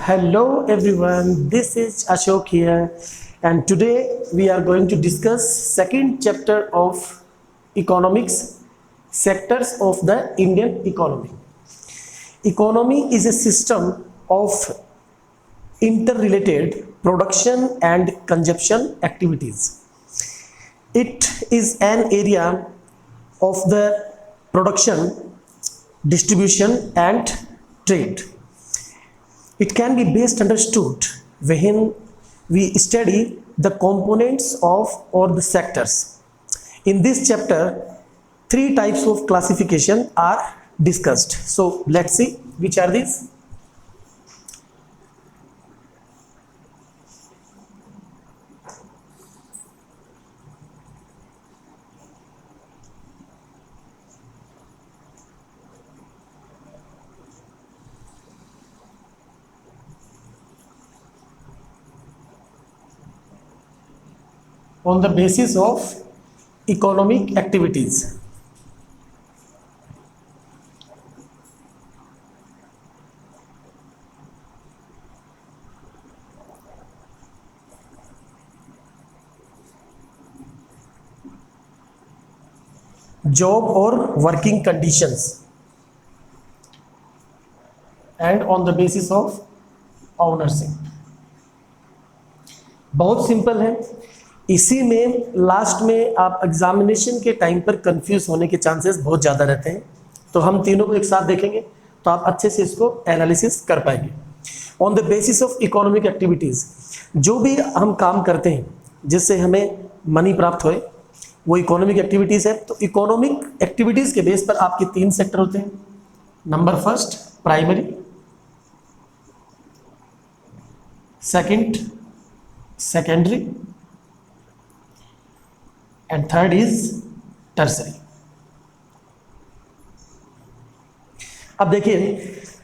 Hello everyone, this is Ashok here, and today we are going to discuss second chapter of economics, sectors of the Indian economy. Economy is a system of interrelated production and consumption activities. It is an area of the production, distribution and trade. It can be best understood when we study the components of or the sectors. In this chapter, three types of classification are discussed. So let's see which are these. On the basis of economic activities. Job or working conditions, and on the basis of ownership. बहुत simple है. इसी में last में आप examination के time पर confuse होने के चांसेस बहुत ज़्यादा रहते हैं, तो हम तीनों को एक साथ देखेंगे तो आप अच्छे से इसको एनालिसिस कर पाएंगे. On the basis of economic activities, जो भी हम काम करते हैं जिससे हमें मनी प्राप्त होए वो इकोनॉमिक एक्टिविटीज़ है. तो इकोनॉमिक एक्टिविटीज़ के बेस पर आपके तीन सेक्टर होते हैं. Number first primary, second secondary and third is tertiary. अब देखिए,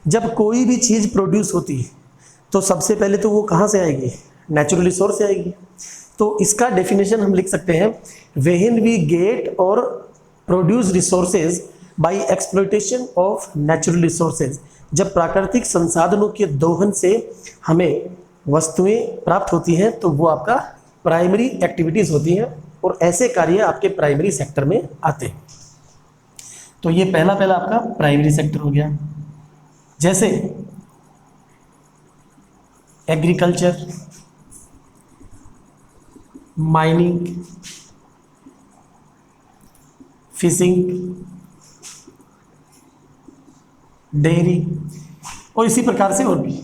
जब कोई भी चीज़ प्रोड्यूस होती है तो सबसे पहले तो वो कहाँ से आएगी? नेचुरल रिसोर्स से आएगी. तो इसका डेफिनेशन हम लिख सकते हैं, व्हेन वी गेट और produce resources by exploitation of natural resources. जब प्राकृतिक संसाधनों के दोहन से हमें वस्तुएं प्राप्त होती हैं तो वो आपका प्राइमरी एक्टिविटीज़ होती हैं, और ऐसे कार्य आपके प्राइमरी सेक्टर में आते हैं. तो ये पहला आपका प्राइमरी सेक्टर हो गया. जैसे एग्रीकल्चर, माइनिंग, फिशिंग, डेयरी, और इसी प्रकार से और भी.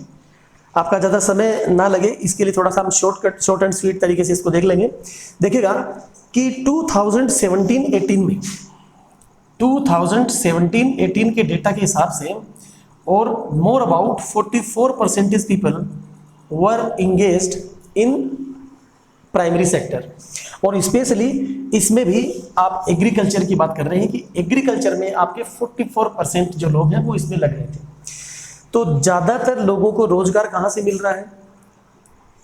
आपका ज़्यादा समय ना लगे इसके लिए थोड़ा सा हम शॉर्ट एंड स्वीट तरीके से इसको देख लेंगे. देखिएगा कि 2017-18 के डेटा के हिसाब से, और more about 44% people were engaged in primary sector. और स्पेशली इसमें भी आप एग्रीकल्चर की बात कर रहे हैं कि एग्रीकल्चर में आपके 44% जो लोग हैं वो इसमें लग रहे थे. तो ज़्यादातर लोगों को रोजगार कहाँ से मिल रहा है?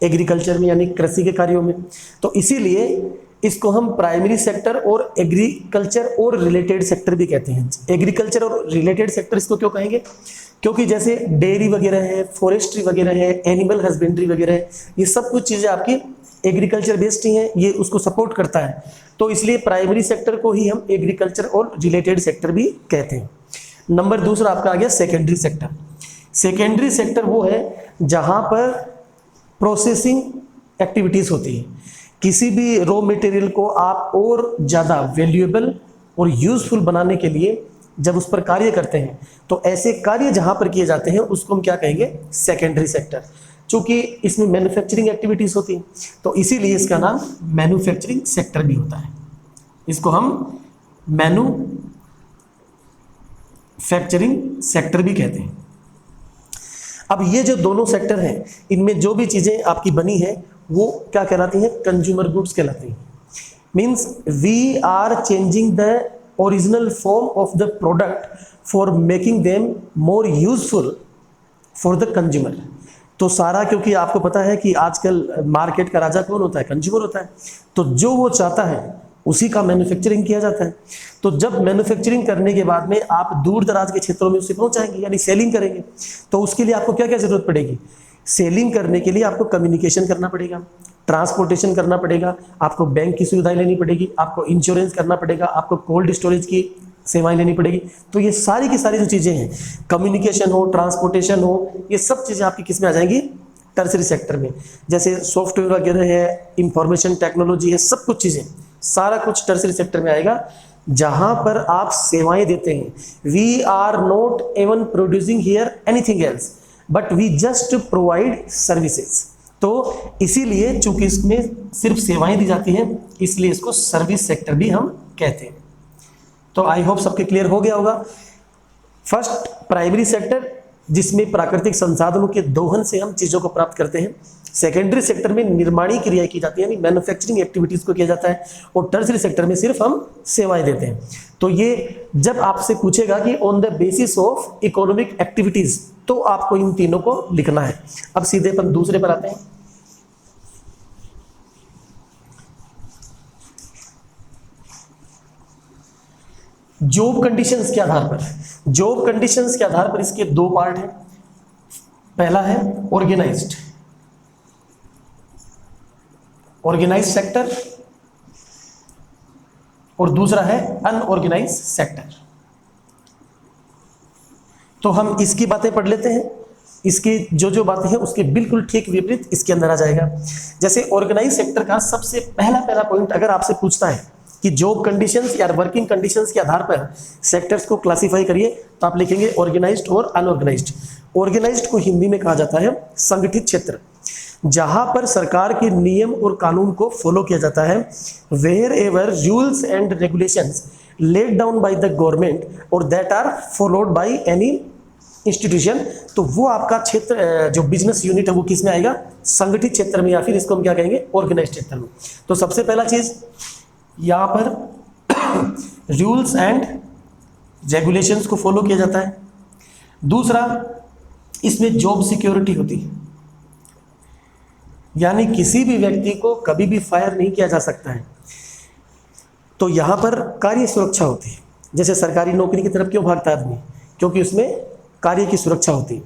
एग्रीकल्चर में, यानी कृषि के कार्यों में. तो इसीलिए इसको हम प्राइमरी सेक्टर और एग्रीकल्चर और रिलेटेड सेक्टर भी कहते हैं. एग्रीकल्चर और रिलेटेड सेक्टर इसको क्यों कहेंगे? क्योंकि जैसे डेयरी वगैरह है, फॉरेस्ट्री वगैरह है, एनिमल हस्बेंड्री वगैरह है, ये सब कुछ चीज़ें आपकी एग्रीकल्चर बेस्ड ही हैं, ये उसको सपोर्ट करता है. तो इसलिए प्राइमरी सेक्टर को ही हम एग्रीकल्चर और रिलेटेड सेक्टर भी कहते हैं. नंबर दूसरा आपका आ गया सेकेंडरी सेक्टर. सेकेंडरी सेक्टर वो है जहाँ पर प्रोसेसिंग एक्टिविटीज़ होती है. किसी भी रॉ मटेरियल को आप और ज़्यादा वैल्यूएबल और यूज़फुल बनाने के लिए जब उस पर कार्य करते हैं, तो ऐसे कार्य जहाँ पर किए जाते हैं उसको हम क्या कहेंगे? Secondary sector. चूँकि इसमें मैन्युफैक्चरिंग एक्टिविटीज़ होती हैं तो इसीलिए इसका नाम मैन्युफैक्चरिंग सेक्टर भी होता है. इसको हम मैन्युफैक्चरिंग सेक्टर भी कहते हैं. अब ये जो दोनों सेक्टर हैं, इनमें जो भी चीज़ें आपकी बनी हैं वो क्या कहलाती हैं? कंज्यूमर गुड्स कहलाती हैं. Means we are changing the original form of the product for making them more useful for the consumer. तो सारा, क्योंकि आपको पता है कि आजकल मार्केट का राजा कौन होता है? कंज्यूमर होता है. तो जो वो चाहता है उसी का मैन्युफैक्चरिंग किया जाता है. तो जब मैन्युफैक्चरिंग करने के बाद में आप दूर दराज के क्षेत्रों में उसे पहुंचाएंगे, यानी सेलिंग करेंगे, तो उसके लिए आपको क्या क्या जरूरत पड़ेगी? सेलिंग करने के लिए आपको कम्युनिकेशन करना पड़ेगा, ट्रांसपोर्टेशन करना पड़ेगा, आपको बैंक की सुविधाएं लेनी पड़ेगी, आपको इंश्योरेंस करना पड़ेगा, आपको कोल्ड स्टोरेज की सेवाएं लेनी पड़ेगी। तो ये सारी की सारी जो चीज़ें हैं, कम्युनिकेशन हो, ट्रांसपोर्टेशन हो, ये सब चीज़ें आपकी किस में आ जाएंगी, टर्सरी सेक्टर में। जैसे सॉफ्टवेयर वगैरह है, इंफॉर्मेशन टेक्नोलॉजी है, सब कुछ चीज़ें, सारा कुछ टर्सरी सेक्टर में आएगा, जहां पर आप सेवाएं देते हैं। We are not even producing here anything else, but we just provide services. तो इसीलिए चूंकि इसमें सिर्फ सेवाएं दी जाती हैं, इसलिए इसको सर्विस सेक्टर भी हम कहते हैं। तो आई होप सबके क्लियर हो गया होगा। फर्स्ट प्राइमरी सेक्टर, जिसमें प्राकृतिक संसाधनों के दोहन से हम चीज़ों को प्राप्त करते हैं। सेकेंडरी सेक्टर में निर्माणी क्रियाएं की जाती है, यानी मैन्युफैक्चरिंग एक्टिविटीज़ को किया जाता है। और टर्सरी सेक्टर में सिर्फ हम सेवाएं देते हैं। तो ये जब आपसे पूछेगा कि on the basis of economic activities, तो आपको इन तीनों को लिखना है। अब सीधे अपन दूसरे पर आते हैं। जॉब कंडीशंस के आधार पर, जॉब कंडीशंस के आधार पर इसके दो पार्ट हैं। पहला है ऑर्गेनाइज्ड सेक्टर, और दूसरा है अनऑर्गेनाइज्ड सेक्टर। तो हम इसकी बातें पढ़ लेते हैं। इसकी जो बातें हैं उसके बिल्कुल ठीक विपरीत इसके अंदर आ जाएगा। जैसे ऑर्गेनाइज सेक्टर का सबसे पहला पॉइंट अगर आपसे पूछता है कि जॉब कंडीशंस या वर्किंग कंडीशंस के आधार पर सेक्टर्स को क्लासिफाई करिए, तो आप लिखेंगे ऑर्गेनाइज्ड और अनऑर्गेनाइज्ड। ऑर्गेनाइज्ड को हिंदी में कहा जाता है संगठित क्षेत्र, जहां पर सरकार के नियम और कानून को फॉलो किया जाता है। Wherever rules and regulations laid down by the government और that are followed by any institution, तो वो आपका क्षेत्र जो बिजनेस यूनिट है वो किस में आएगा, संगठित क्षेत्र में, या फिर इसको हम क्या कहेंगे, ऑर्गेनाइज्ड क्षेत्र में। तो सबसे पहला चीज यहाँ पर रूल्स एंड रेगुलेशंस को फॉलो किया जाता है। दूसरा, इसमें जॉब सिक्योरिटी होती है, यानी किसी भी व्यक्ति को कभी भी फायर नहीं किया जा सकता है। तो यहाँ पर कार्य सुरक्षा होती है। जैसे सरकारी नौकरी की तरफ क्यों भागता है आदमी, क्योंकि उसमें कार्य की सुरक्षा होती है।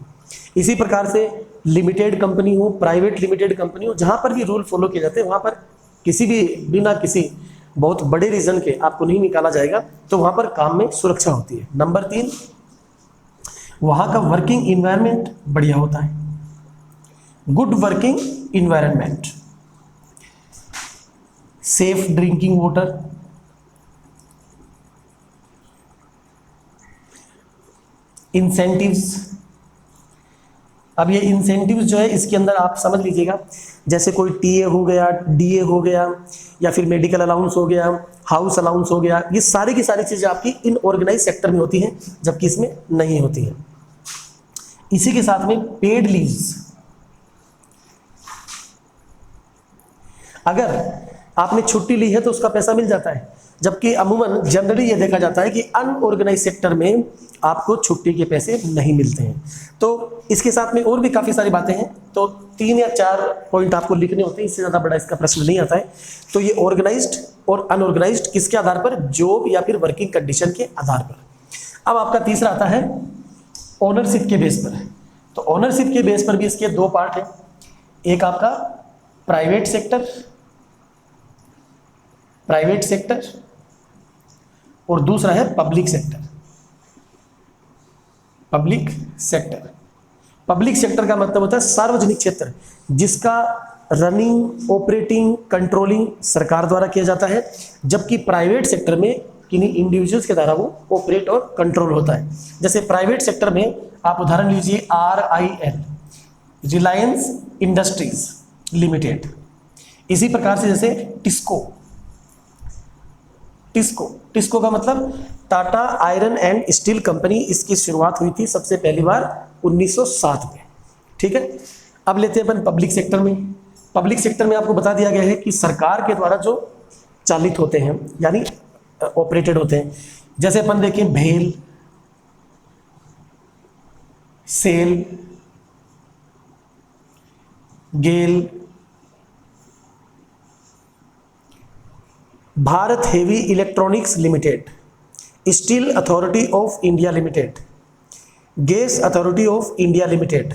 इसी प्रकार से लिमिटेड कंपनी हो, प्राइवेट लिमिटेड कंपनी हो, जहाँ पर भी रूल फॉलो किए जाते हैं वहाँ पर किसी भी बिना किसी बहुत बड़े रीजन के आपको नहीं निकाला जाएगा, तो वहाँ पर काम में सुरक्षा होती है। नंबर 3, वहाँ का वर्किंग इन्वायरमेंट बढ़िया होता है, good working environment, safe drinking water, incentives. अब ये इंसेंटिव्स जो है इसके अंदर आप समझ लीजिएगा, जैसे कोई टीए हो गया, डीए हो गया, या फिर मेडिकल अलाउंस हो गया, हाउस अलाउंस हो गया, ये सारी की सारी चीज़ें आपकी इन ऑर्गेनाइज सेक्टर में होती हैं, जबकि इसमें नहीं होती हैं। इसी के साथ में पेड लीव्स, अगर आपने छुट्टी ली है तो उसका पैसा मिल जाता है, जबकि अमूमन जनरली ये देखा जाता है कि अनऑर्गेनाइज सेक्टर में आपको छुट्टी के पैसे नहीं मिलते हैं। तो इसके साथ में और भी काफ़ी सारी बातें हैं, तो 3 या 4 पॉइंट आपको लिखने होते हैं, इससे ज़्यादा बड़ा इसका प्रश्न नहीं आता है। तो ये ऑर्गेनाइज्ड और अनऑर्गेनाइज्ड किसके आधार पर, जॉब या फिर वर्किंग कंडीशन के आधार पर। अब आपका तीसरा आता है ओनरशिप के बेस पर। तो ओनरशिप के बेस पर भी इसके 2 पार्ट हैं, एक आपका प्राइवेट सेक्टर और दूसरा है पब्लिक सेक्टर। पब्लिक सेक्टर का मतलब होता है सार्वजनिक क्षेत्र, जिसका रनिंग, ऑपरेटिंग, कंट्रोलिंग सरकार द्वारा किया जाता है, जबकि प्राइवेट सेक्टर में किन्हीं इंडिविजुअल्स के द्वारा वो ऑपरेट और कंट्रोल होता है। जैसे प्राइवेट सेक्टर में आप उदाहरण लीजिए RIL, रिलायंस इंडस्ट्रीज लिमिटेड। इसी प्रकार से जैसे टिस्को का मतलब Tata iron and steel company, इसकी शुरुआत हुई थी सबसे पहली बार 1907 में। ठीक है, अब लेते हैं अपन पब्लिक सेक्टर में। पब्लिक सेक्टर में आपको बता दिया गया है कि सरकार के द्वारा जो चालित होते हैं, यानी ऑपरेटेड होते हैं। जैसे अपन देखें भेल, SAIL, GAIL, Bharat heavy electronics limited, steel authority of India limited, gas authority of India limited,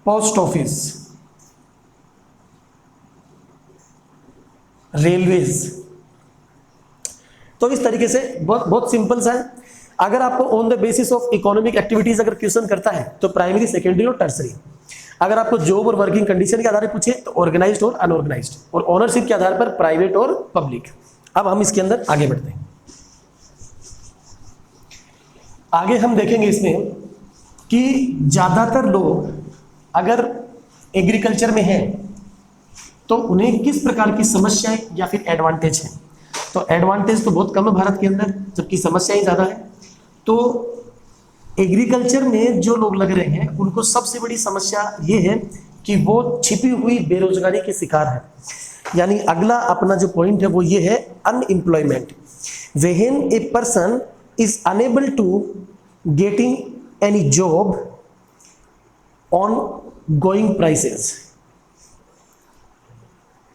post office, railways. तो इस तरीके से बहुत बहुत सिंपल सा है। अगर आपको on the basis of economic activities अगर क्वेश्चन करता है तो प्राइमरी, सेकेंडरी और टर्सरी। अगर आपको जॉब और वर्किंग कंडीशन के आधार पर पूछे तो ऑर्गेनाइज्ड और अनऑर्गेनाइज्ड, और ओनरशिप के आधार पर प्राइवेट और पब्लिक। अब हम इसके अंदर आगे बढ़ते हैं। आगे हम देखेंगे इसमें कि ज्यादातर लोग अगर एग्रीकल्चर में हैं तो उन्हें किस प्रकार की समस्याएं या फिर एडवांटेज है। तो एडवांटेज तो बहुत कम है भारत के अंदर, जबकि समस्याएं ज़्यादा है। तो एग्रीकल्चर में जो लोग लग रहे हैं उनको सबसे बड़ी समस्या ये है कि वो छिपी हुई बेरोजगारी के शिकार है। यानी अगला अपना जो पॉइंट है वो ये है unemployment. When a person is unable to getting any job on going prices,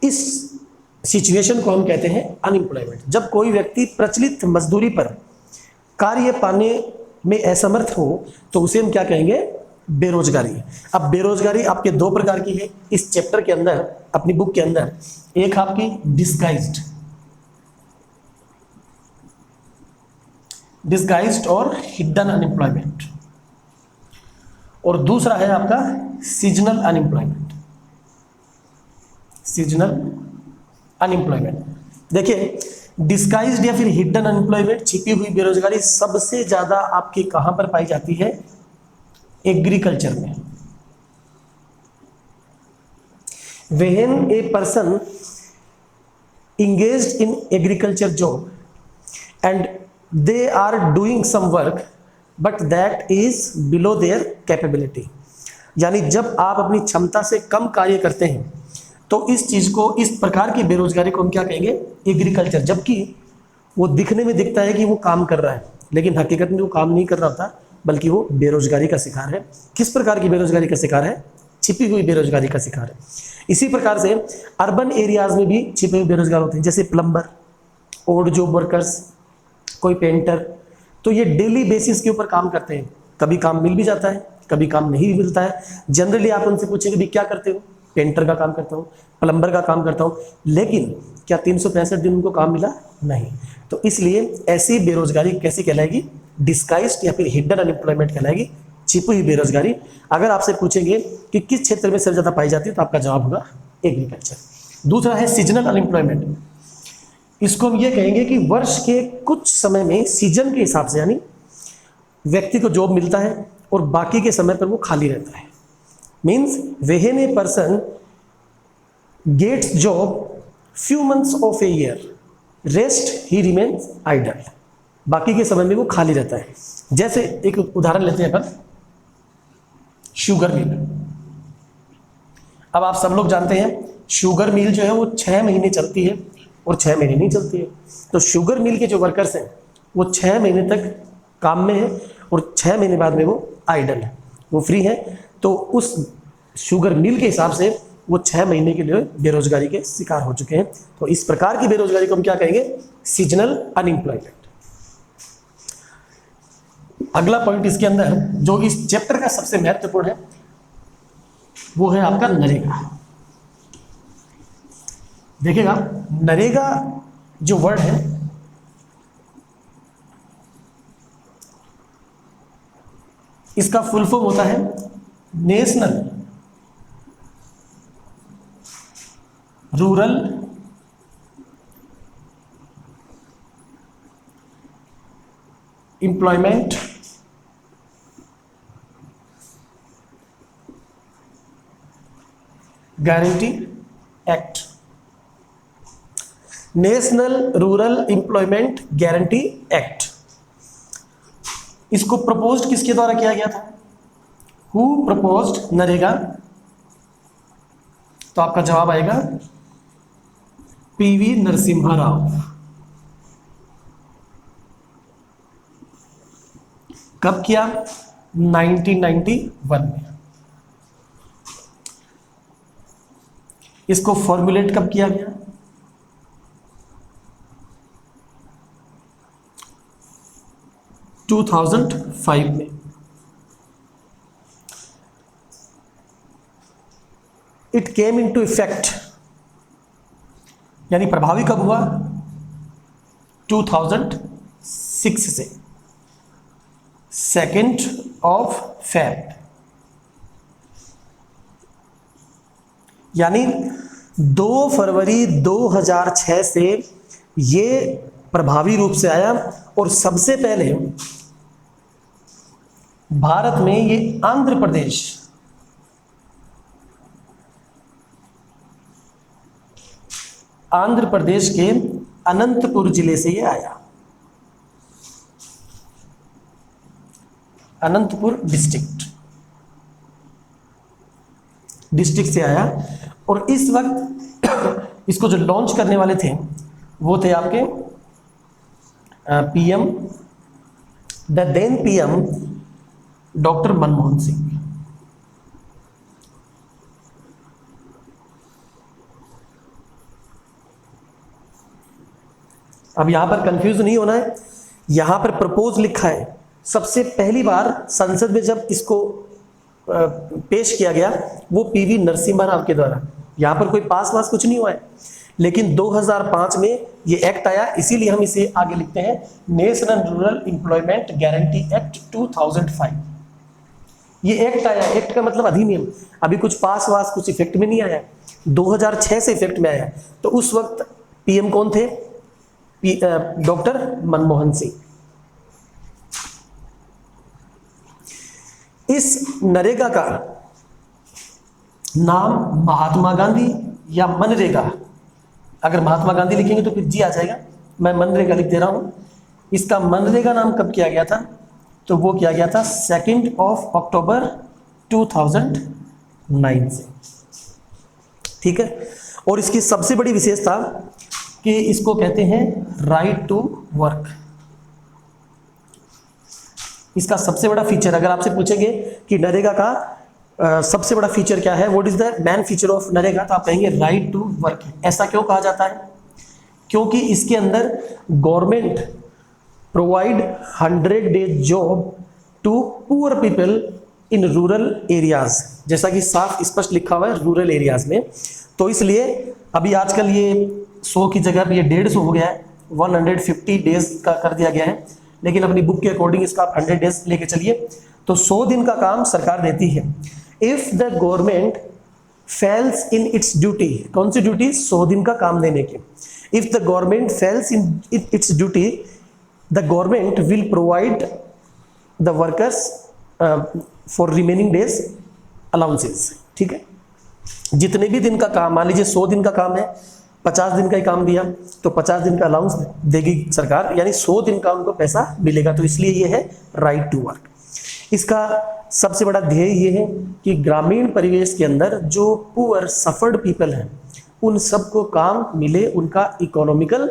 इस सिचुएशन को हम कहते हैं अनएम्प्लॉयमेंट। जब कोई व्यक्ति प्रचलित मजदूरी पर कार्य पाने में असमर्थ हो तो उसे हम क्या कहेंगे, बेरोजगारी। अब बेरोजगारी आपके दो प्रकार की है इस चैप्टर के अंदर, अपनी बुक के अंदर। एक आपकी डिस्गाइज्ड और हिडन अनएम्प्लॉयमेंट, और दूसरा है आपका सीजनल अनएम्प्लॉयमेंट। देखिए, डिस्गाइज्ड या फिर हिडन अनएम्प्लॉयमेंट, छिपी हुई बेरोजगारी, सबसे ज्यादा आपके कहां पर पाई जाती है, एग्रीकल्चर में। When a person engaged in agriculture job and they are doing some work but that is below their capability, यानी जब आप अपनी क्षमता से कम कार्य करते हैं तो इस चीज को, इस प्रकार की बेरोजगारी को हम क्या कहेंगे, एग्रीकल्चर। जबकि वो दिखने में दिखता है कि वो काम कर रहा है लेकिन हकीकत में वो काम नहीं कर रहा होता, बल्कि वो बेरोजगारी का शिकार है। किस प्रकार की बेरोजगारी का शिकार है, छिपी हुई बेरोजगारी का शिकार है। इसी प्रकार से अर्बन एरियाज में भी छिपे हुए बेरोजगार होते हैं, जैसे प्लम्बर, ओड जॉब वर्कर्स, कोई पेंटर। तो ये डेली बेसिस के ऊपर काम करते हैं, कभी काम मिल भी जाता है, कभी काम नहीं भी मिलता है। जनरली आप उनसे पूछेंगे भी क्या करते हो, पेंटर का काम करता हूँ, प्लम्बर का काम करता हूँ, लेकिन क्या 365 दिन उनको काम मिला, नहीं। तो इसलिए ऐसी बेरोजगारी कैसी कहलाएगी, डिस्गाइज्ड या फिर हिडन अनएम्प्लॉयमेंट कहलाएगी, छिपी हुई बेरोजगारी। अगर आपसे पूछेंगे कि किस क्षेत्र में सबसे ज्यादा पाई जाती है तो आपका जवाब होगा एग्रीकल्चर। दूसरा है सीजनल अनएम्प्लॉयमेंट। इसको हम ये कहेंगे कि वर्ष के कुछ समय में सीजन के हिसाब से, यानी व्यक्ति को जॉब मिलता है और बाकी के समय पर वो खाली रहता है। Means when a person gets job few months of a year, rest he remains idle, बाकी के समय में वो खाली रहता है। जैसे एक उदाहरण लेते हैं अपन, शुगर मिल। अब आप सब लोग जानते हैं शुगर मिल जो है वो 6 महीने चलती है और 6 महीने नहीं चलती है। तो शुगर मिल के जो वर्कर्स हैं वो 6 महीने तक काम में है और 6 महीने बाद में वो आइडल है, वो फ्री है। तो उस शुगर मिल के हिसाब से वो 6 महीने के लिए बेरोजगारी के शिकार हो चुके हैं। तो इस प्रकार की बेरोजगारी को हम क्या कहेंगे, सीजनल अनएम्प्लॉयमेंट। अगला पॉइंट इसके अंदर जो इस चैप्टर का सबसे महत्वपूर्ण है वो है आपका नरेगा। देखिएगा, नरेगा जो वर्ड है इसका फुल फॉर्म होता है national rural employment guarantee act. National rural employment guarantee act, इसको प्रपोज्ड किसके द्वारा किया गया था, हु प्रपोज्ड नरेगा? तो आपका जवाब आएगा पीवी नरसिम्हा राव। कब किया, 1991 में। इसको फॉर्मुलेट कब किया गया, 2005 में। इट केम इनटू इफेक्ट, यानी प्रभावी कब हुआ? 2006 से, 2 Feb, यानी 2 फरवरी 2006 से ये प्रभावी रूप से आया। और सबसे पहले भारत में ये आंध्र प्रदेश के अनंतपुर जिले से ये आया, अनंतपुर डिस्ट्रिक्ट से आया। और इस वक्त इसको जो लॉन्च करने वाले थे वो थे आपके PM, the then PM doctor Manmohan Singh. अब यहां पर कंफ्यूज नहीं होना है, यहां पर प्रपोज लिखा है। सबसे पहली बार संसद में जब इसको पेश किया गया वो पीवी नरसिम्हा राव के द्वारा, यहां पर कोई पास वास कुछ नहीं हुआ है, लेकिन 2005 में ये एक्ट आया, इसीलिए हम इसे आगे लिखते हैं national rural employment guarantee act 2005। ये एक्ट आया, एक्ट का मतलब अधिनियम, अभी कुछ पास वास कुछ इफेक्ट में नहीं आया, 2006 से इफेक्ट में आया। तो उस वक्त पीएम कौन थे? डॉक्टर मनमोहन सिंह। इस नरेगा का नाम महात्मा गांधी या मनरेगा, अगर महात्मा गांधी लिखेंगे तो फिर जी आ जाएगा, मैं मनरेगा लिख दे रहा हूं। इसका मनरेगा नाम कब किया गया था? तो वो किया गया था 2 अक्टूबर 2009 से, ठीक है। और इसकी सबसे बड़ी विशेषता कि इसको कहते हैं राइट टू वर्क। इसका सबसे बड़ा फीचर, अगर आपसे पूछेंगे कि नरेगा का सबसे बड़ा फीचर क्या है, what is the main feature of NREGA, तो आप कहेंगे राइट टू वर्क। ऐसा क्यों कहा जाता है? क्योंकि इसके अंदर government provide 100 days job to poor people in rural areas, जैसा कि साफ स्पष्ट लिखा हुआ है रूरल एरियाज में। तो इसलिए अभी आजकल ये 100 की जगह ये 150 हो गया है, 150 डेज का कर दिया गया है, लेकिन अपनी बुक के अकॉर्डिंग इसका आप 100 डेज लेके चलिए। तो 100 दिन का काम सरकार देती है। If the government fails in its duty, कौन सी ड्यूटी? 100 दिन का काम देने की। If the government fails in its duty, the government will provide the workers for remaining days allowances, ठीक है। जितने भी दिन का काम, मान लीजिए 100 दिन का काम है, 50 दिन का ही काम दिया तो 50 दिन का अलाउंस देगी सरकार, यानी 100 दिन का उनको पैसा मिलेगा। तो इसलिए ये है राइट टू वर्क। इसका सबसे बड़ा ध्येय ये है कि ग्रामीण परिवेश के अंदर जो पुअर सफर्ड पीपल हैं उन सबको काम मिले, उनका इकोनॉमिकल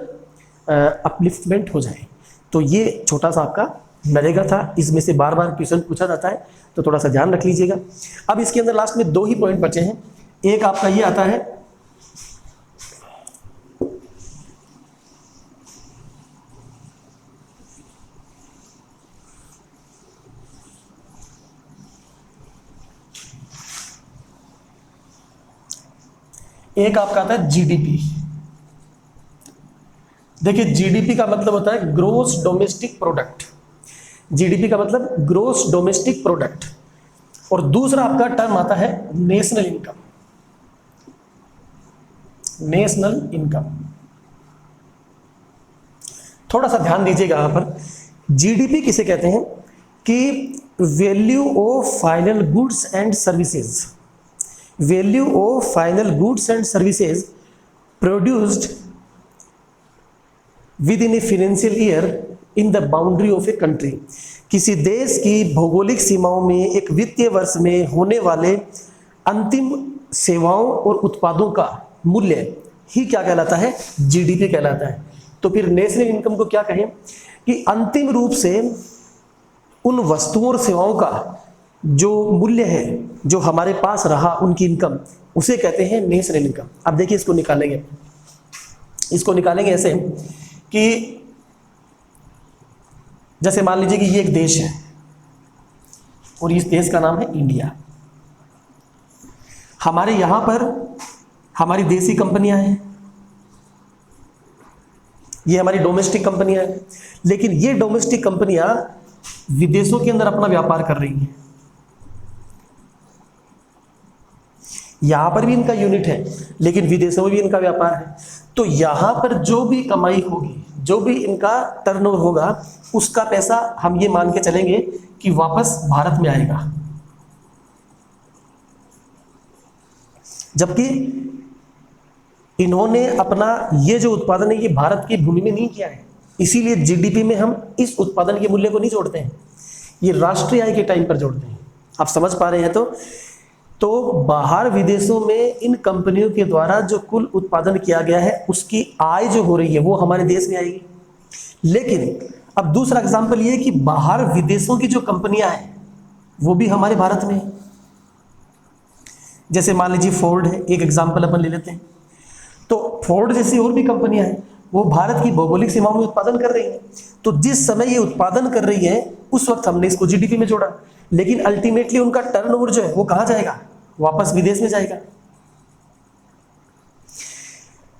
अपलिफ्टमेंट हो जाए। तो ये छोटा सा आपका नरेगा था, इसमें से बार बार क्वेश्चन पूछा जाता है, तो थोड़ा सा ध्यान रख लीजिएगा। अब इसके अंदर लास्ट में 2 ही पॉइंट बचे हैं। एक आपका ये आता है एक आपका आता है जीडीपी। देखिए जीडीपी का मतलब होता है ग्रोस डोमेस्टिक प्रोडक्ट, जीडीपी का मतलब ग्रोस डोमेस्टिक प्रोडक्ट। और दूसरा आपका टर्म आता है नेशनल इनकम, नेशनल इनकम। थोड़ा सा ध्यान दीजिएगा यहां पर, जीडीपी किसे कहते हैं कि value of final goods and services, value of final goods and services produced with in a financial year in the boundary of a country. किसी देश की भौगोलिक सीमाओं में एक वित्तीय वर्ष में होने वाले अंतिम सेवाओं और उत्पादों का मूल्य ही क्या कहलाता है? जीडीपी कहलाता है। तो फिर नेशनल इनकम को क्या कहें कि अंतिम रूप से उन वस्तुओं और सेवाओं का जो मूल्य है जो हमारे पास रहा, उनकी इनकम, उसे कहते हैं नेशनल इनकम। अब देखिए इसको निकालेंगे, इसको निकालेंगे ऐसे कि जैसे मान लीजिए कि ये एक देश है और इस देश का नाम है इंडिया। हमारे यहां पर हमारी देसी कंपनियां हैं, ये हमारी डोमेस्टिक कंपनियां हैं, लेकिन ये डोमेस्टिक कंपनियां विदेशों के अंदर अपना व्यापार कर रही हैं। यहां पर भी इनका यूनिट है, लेकिन विदेशों में भी इनका व्यापार है। तो यहां पर जो भी कमाई होगी, जो भी इनका टर्नओवर होगा, उसका पैसा हम ये मान के चलेंगे कि वापस भारत में आएगा। जबकि इन्होंने अपना ये जो उत्पादन है ये भारत की भूमि में नहीं किया है, इसीलिए जीडीपी में हम इस उत्पादन के मूल्य को नहीं जोड़ते हैं, ये राष्ट्रीय आय के टाइम पर जोड़ते हैं। आप समझ पा रहे हैं? तो बाहर विदेशों में इन कंपनियों के द्वारा जो कुल उत्पादन किया गया है उसकी आय जो हो रही है वो हमारे देश में आएगी। लेकिन अब दूसरा एग्जांपल ये कि बाहर विदेशों की जो कंपनियां हैं वो भी हमारे भारत में है। जैसे मान लीजिए फोर्ड है, एक एग्जांपल अपन ले लेते हैं। तो फोर्ड जैसी और भी कंपनियां हैं, वो भारत की भौगोलिक सीमाओं में उत्पादन कर रही हैं। तो जिस समय ये उत्पादन कर रही है उस वक्त हमने इसको जीडीपी में जोड़ा, लेकिन अल्टीमेटली उनका टर्नओवर जो है वो कहां जाएगा? वापस विदेश में जाएगा।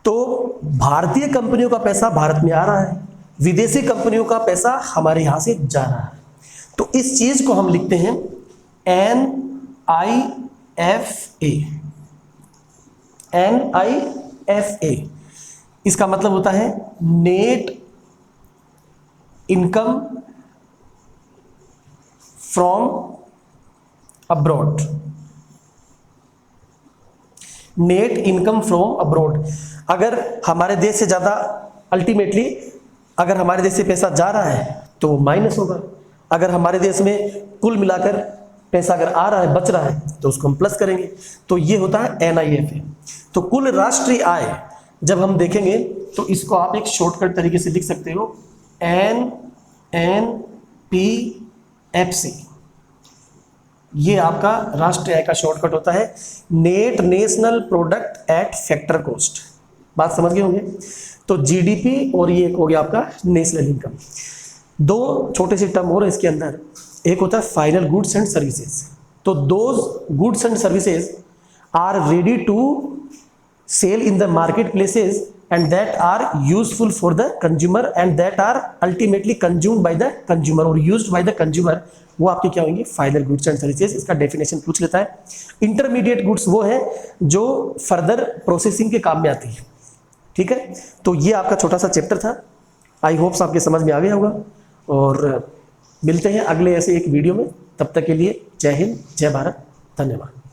तो भारतीय कंपनियों का पैसा भारत में आ रहा है, विदेशी कंपनियों का पैसा हमारे यहां से जा रहा है। तो इस चीज को हम लिखते हैं NIFA। इसका मतलब होता है net income from abroad. Net income from abroad, अगर हमारे देश से ज्यादा अल्टीमेटली अगर हमारे देश से पैसा जा रहा है तो वो माइनस होगा, अगर हमारे देश में कुल मिलाकर पैसा अगर आ रहा है, बच रहा है, तो उसको हम प्लस करेंगे। तो ये होता है NIFA। तो कुल राष्ट्रीय आय जब हम देखेंगे तो इसको आप एक शॉर्टकट तरीके से लिख सकते हो NNPFC। ये आपका राष्ट्रीय आय का शॉर्टकट होता है, net national product at factor cost. बात समझ गए होंगे? तो जीडीपी और ये एक हो गया आपका नेशनल इनकम। दो छोटे से टर्म और इसके अंदर, एक होता है फाइनल गुड्स एंड सर्विसेज। तो those goods and services are ready to sell in the market places and that are useful for the consumer and that are ultimately consumed by the consumer or used by the consumer, वो आपके क्या होंगे? Final goods and services. इसका definition पूछ लेता है। Intermediate goods वो है जो फर्दर प्रोसेसिंग के काम में आती है। ठीक है, तो ये आपका छोटा सा चैप्टर था। आई होप्स आपके समझ में आ गया होगा, और मिलते हैं अगले ऐसे एक वीडियो में। तब तक के लिए जय हिंद, जय भारत, धन्यवाद।